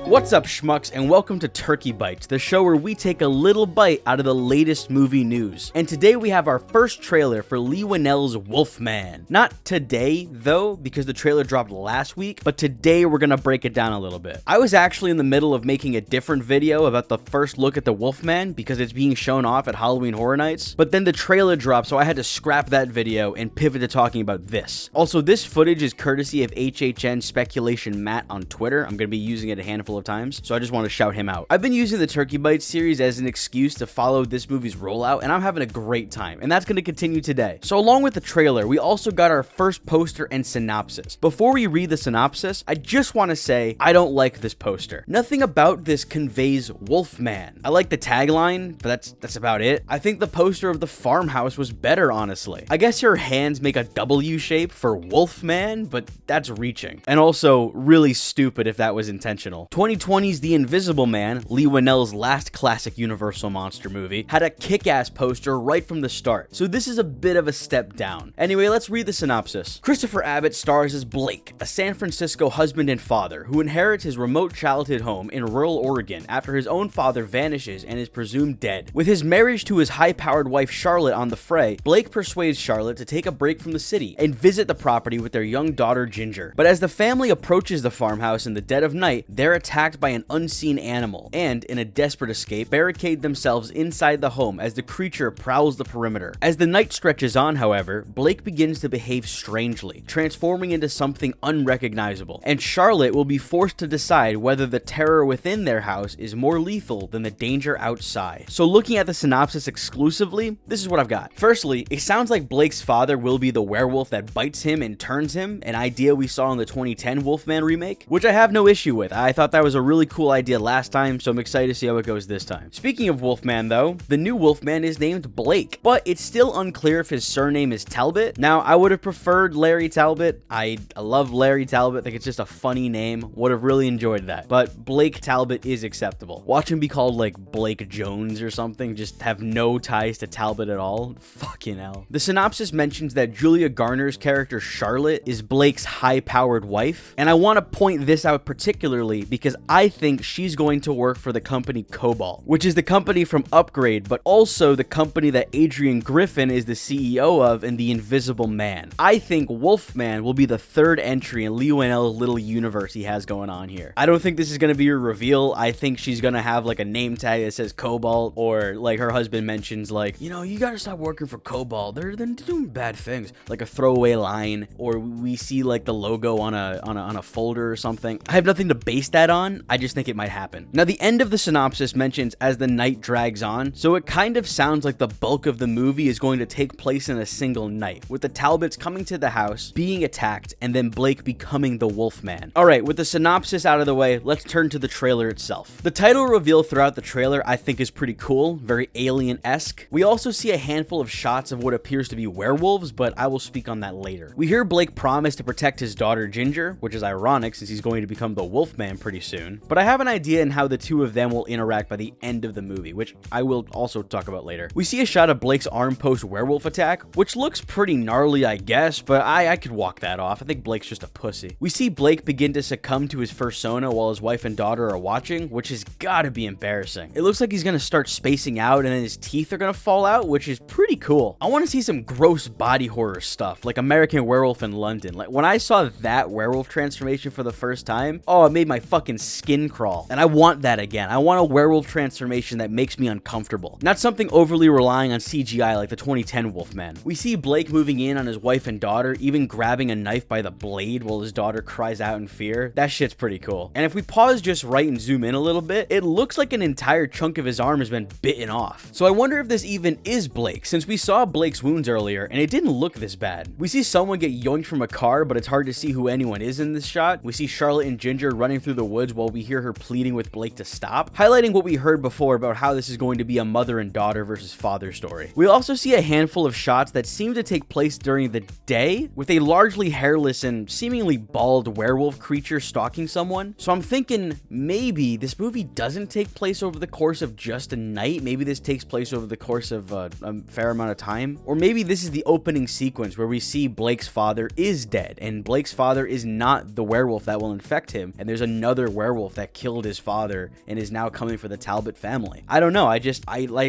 What's up, schmucks, and welcome to Turkey Bites, the show where we take a little bite out of the latest movie news. And today we have our first trailer for Leigh Whannell's Wolfman. Not today, though, because the trailer dropped last week, but today we're gonna break it down a little bit. I was actually in the middle of making a different video about the first look at the Wolfman because it's being shown off at Halloween Horror Nights, but then the trailer dropped, so I had to scrap that video and pivot to talking about this. Also, this footage is courtesy of HHN Speculation Matt on Twitter. I'm gonna be using it a handful of times, so I just want to shout him out. I've been using the Turkey Bites series as an excuse to follow this movie's rollout, and I'm having a great time, and that's going to continue today. So along with the trailer, we also got our first poster and synopsis. Before we read the synopsis, I just want to say I don't like this poster. Nothing about this conveys Wolfman. I like the tagline, but that's about it. I think the poster of the farmhouse was better, honestly. I guess your hands make a W shape for Wolfman, but that's reaching. And also really stupid if that was intentional. 2020's The Invisible Man, Leigh Whannell's last classic Universal monster movie, had a kick-ass poster right from the start, so this is a bit of a step down. Anyway, let's read the synopsis. Christopher Abbott stars as Blake, a San Francisco husband and father who inherits his remote childhood home in rural Oregon after his own father vanishes and is presumed dead. With his marriage to his high-powered wife Charlotte on the fray, Blake persuades Charlotte to take a break from the city and visit the property with their young daughter Ginger. But as the family approaches the farmhouse in the dead of night, they're attacked by an unseen animal, and in a desperate escape, barricade themselves inside the home as the creature prowls the perimeter. As the night stretches on, however, Blake begins to behave strangely, transforming into something unrecognizable, and Charlotte will be forced to decide whether the terror within their house is more lethal than the danger outside. So looking at the synopsis exclusively, this is what I've got. Firstly, it sounds like Blake's father will be the werewolf that bites him and turns him, an idea we saw in the 2010 Wolfman remake, which I have no issue with. I thought that was a really cool idea last time, so I'm excited to see how it goes this time. Speaking of Wolfman though, the new Wolfman is named Blake, but it's still unclear if his surname is Talbot. Now, I would have preferred Larry Talbot. I love Larry Talbot. I think it's just a funny name. Would have really enjoyed that, but Blake Talbot is acceptable. Watch him be called like Blake Jones or something, just have no ties to Talbot at all. Fucking hell. The synopsis mentions that Julia Garner's character Charlotte is Blake's high-powered wife, and I want to point this out particularly because I think she's going to work for the company Cobalt, which is the company from Upgrade, but also the company that Adrian Griffin is the CEO of in The Invisible Man. I think Wolfman will be the third entry in Leigh Whannell's little universe he has going on here. I don't think this is going to be a reveal. I think she's going to have like a name tag that says Cobalt, or like her husband mentions like, you know, you got to stop working for Cobalt. They're doing bad things. Like a throwaway line, or we see like the logo on a folder or something. I have nothing to base that on. I just think it might happen. Now, the end of the synopsis mentions as the night drags on, so it kind of sounds like the bulk of the movie is going to take place in a single night, with the Talbots coming to the house, being attacked, and then Blake becoming the Wolfman. Alright, with the synopsis out of the way, let's turn to the trailer itself. The title reveal throughout the trailer I think is pretty cool, very Alien-esque. We also see a handful of shots of what appears to be werewolves, but I will speak on that later. We hear Blake promise to protect his daughter Ginger, which is ironic since he's going to become the Wolfman pretty soon, but I have an idea in how the two of them will interact by the end of the movie, which I will also talk about later. We see a shot of Blake's arm post werewolf attack, which looks pretty gnarly, I guess, but I could walk that off. I think Blake's just a pussy. We see Blake begin to succumb to his fursona while his wife and daughter are watching, which has gotta be embarrassing. It looks like he's gonna start spacing out and then his teeth are gonna fall out, which is pretty cool. I want to see some gross body horror stuff, like American Werewolf in London. Like when I saw that werewolf transformation for the first time, oh, it made my fucking skin crawl. And I want that again. I want a werewolf transformation that makes me uncomfortable. Not something overly relying on CGI like the 2010 Wolfman. We see Blake moving in on his wife and daughter, even grabbing a knife by the blade while his daughter cries out in fear. That shit's pretty cool. And if we pause just right and zoom in a little bit, it looks like an entire chunk of his arm has been bitten off. So I wonder if this even is Blake, since we saw Blake's wounds earlier and it didn't look this bad. We see someone get yoinked from a car, but it's hard to see who anyone is in this shot. We see Charlotte and Ginger running through the woods while we hear her pleading with Blake to stop, highlighting what we heard before about how this is going to be a mother and daughter versus father story. We also see a handful of shots that seem to take place during the day, with a largely hairless and seemingly bald werewolf creature stalking someone. So I'm thinking maybe this movie doesn't take place over the course of just a night. Maybe this takes place over the course of a fair amount of time. Or maybe this is the opening sequence where we see Blake's father is dead and Blake's father is not the werewolf that will infect him, and there's another werewolf that killed his father and is now coming for the Talbot family. I don't know. I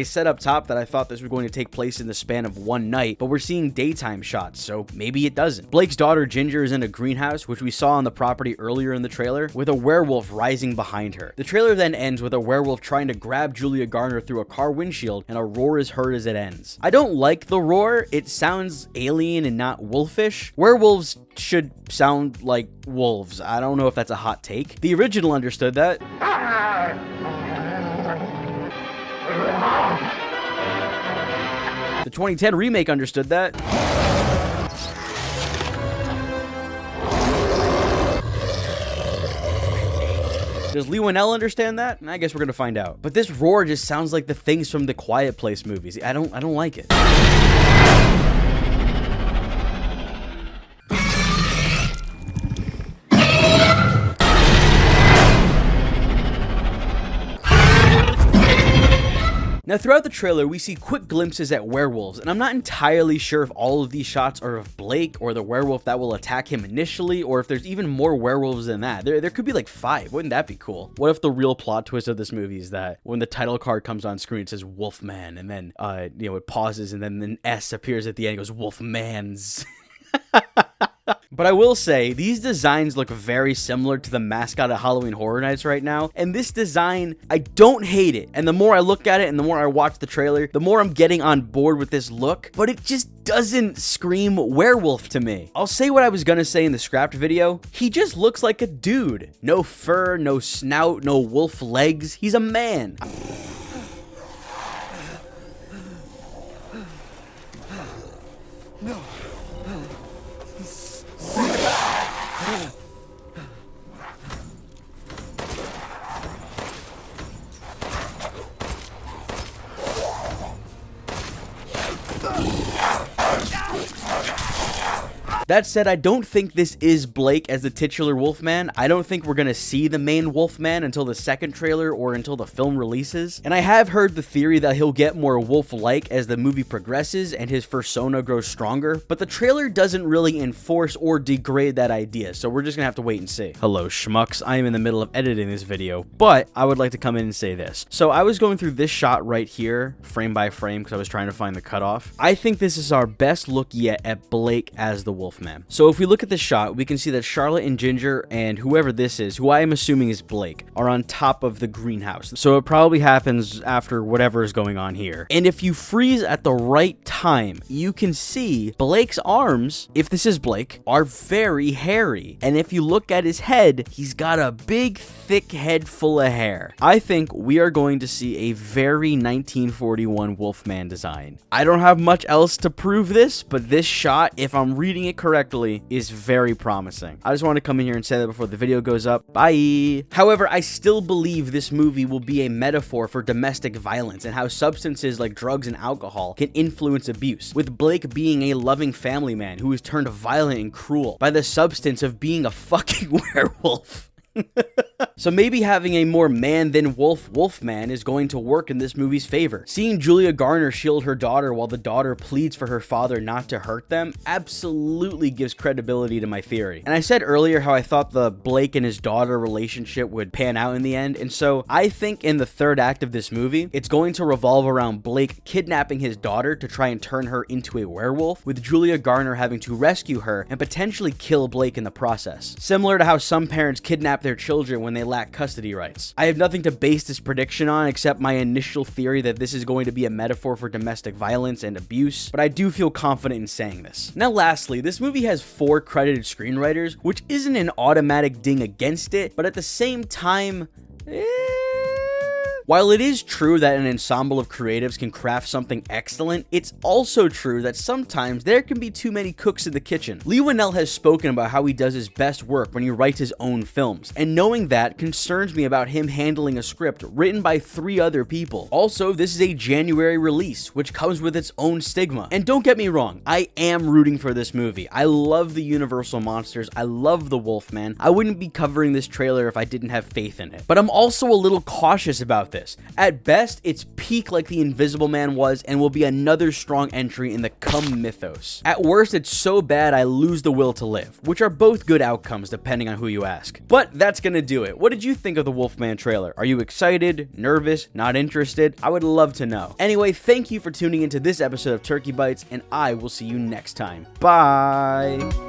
said up top that I thought this was going to take place in the span of one night, but we're seeing daytime shots, so maybe it doesn't. Blake's daughter Ginger is in a greenhouse, which we saw on the property earlier in the trailer, with a werewolf rising behind her. The trailer then ends with a werewolf trying to grab Julia Garner through a car windshield, and a roar is heard as it ends. I don't like the roar. It sounds alien and not wolfish. Werewolves should sound like wolves. I don't know if that's a hot take. The original understood that. The 2010 remake understood that. Does Leigh Whannell understand that? I guess we're gonna find out. But this roar just sounds like the things from the Quiet Place movies. I don't like it. Now, throughout the trailer, we see quick glimpses at werewolves, and I'm not entirely sure if all of these shots are of Blake or the werewolf that will attack him initially, or if there's even more werewolves than that. There could be like 5. Wouldn't that be cool? What if the real plot twist of this movie is that when the title card comes on screen, it says Wolfman, and then, it pauses, and then an S appears at the end, it goes Wolfman's. But I will say, these designs look very similar to the mascot at Halloween Horror Nights right now, and this design, I don't hate it, and the more I look at it and the more I watch the trailer, the more I'm getting on board with this look, but it just doesn't scream werewolf to me. I'll say what I was gonna say in the scrapped video. He just looks like a dude. No fur, no snout, no wolf legs. He's a man. No. That said, I don't think this is Blake as the titular Wolfman. I don't think we're gonna see the main Wolfman until the second trailer or until the film releases. And I have heard the theory that he'll get more wolf-like as the movie progresses and his persona grows stronger, but the trailer doesn't really enforce or degrade that idea, so we're just gonna have to wait and see. Hello, schmucks. I am in the middle of editing this video, but I would like to come in and say this. So I was going through this shot right here, frame by frame, because I was trying to find the cutoff. I think this is our best look yet at Blake as the Wolfman. So if we look at this shot, we can see that Charlotte and Ginger and whoever this is, who I am assuming is Blake, are on top of the greenhouse. So it probably happens after whatever is going on here. And if you freeze at the right time, you can see Blake's arms, if this is Blake, are very hairy. And if you look at his head, he's got a big, thick head full of hair. I think we are going to see a very 1941 Wolfman design. I don't have much else to prove this, but this shot, if I'm reading it correctly, is very promising. I just want to come in here and say that before the video goes up. Bye. However, I still believe this movie will be a metaphor for domestic violence and how substances like drugs and alcohol can influence abuse, with Blake being a loving family man who is turned violent and cruel by the substance of being a fucking werewolf. So maybe having a more man than Wolfman is going to work in this movie's favor. Seeing Julia Garner shield her daughter while the daughter pleads for her father not to hurt them absolutely gives credibility to my theory. And I said earlier how I thought the Blake and his daughter relationship would pan out in the end, and so I think in the third act of this movie, it's going to revolve around Blake kidnapping his daughter to try and turn her into a werewolf, with Julia Garner having to rescue her and potentially kill Blake in the process. Similar to how some parents kidnap their children when they lack custody rights. I have nothing to base this prediction on except my initial theory that this is going to be a metaphor for domestic violence and abuse, but I do feel confident in saying this. Now lastly, this movie has 4 credited screenwriters, which isn't an automatic ding against it, but at the same time, while it is true that an ensemble of creatives can craft something excellent, it's also true that sometimes there can be too many cooks in the kitchen. Leigh Whannell has spoken about how he does his best work when he writes his own films, and knowing that concerns me about him handling a script written by 3 other people. Also, this is a January release, which comes with its own stigma. And don't get me wrong, I am rooting for this movie. I love the Universal monsters, I love the Wolfman. I wouldn't be covering this trailer if I didn't have faith in it. But I'm also a little cautious about this. this. At best, it's peak like the Invisible Man was and will be another strong entry in the Cum mythos. At worst, it's so bad I lose the will to live, which are both good outcomes depending on who you ask. But that's gonna do it. What did you think of the Wolfman trailer? Are you excited, nervous, not interested? I would love to know. Anyway, thank you for tuning into this episode of Turkey Bites, and I will see you next time. Bye!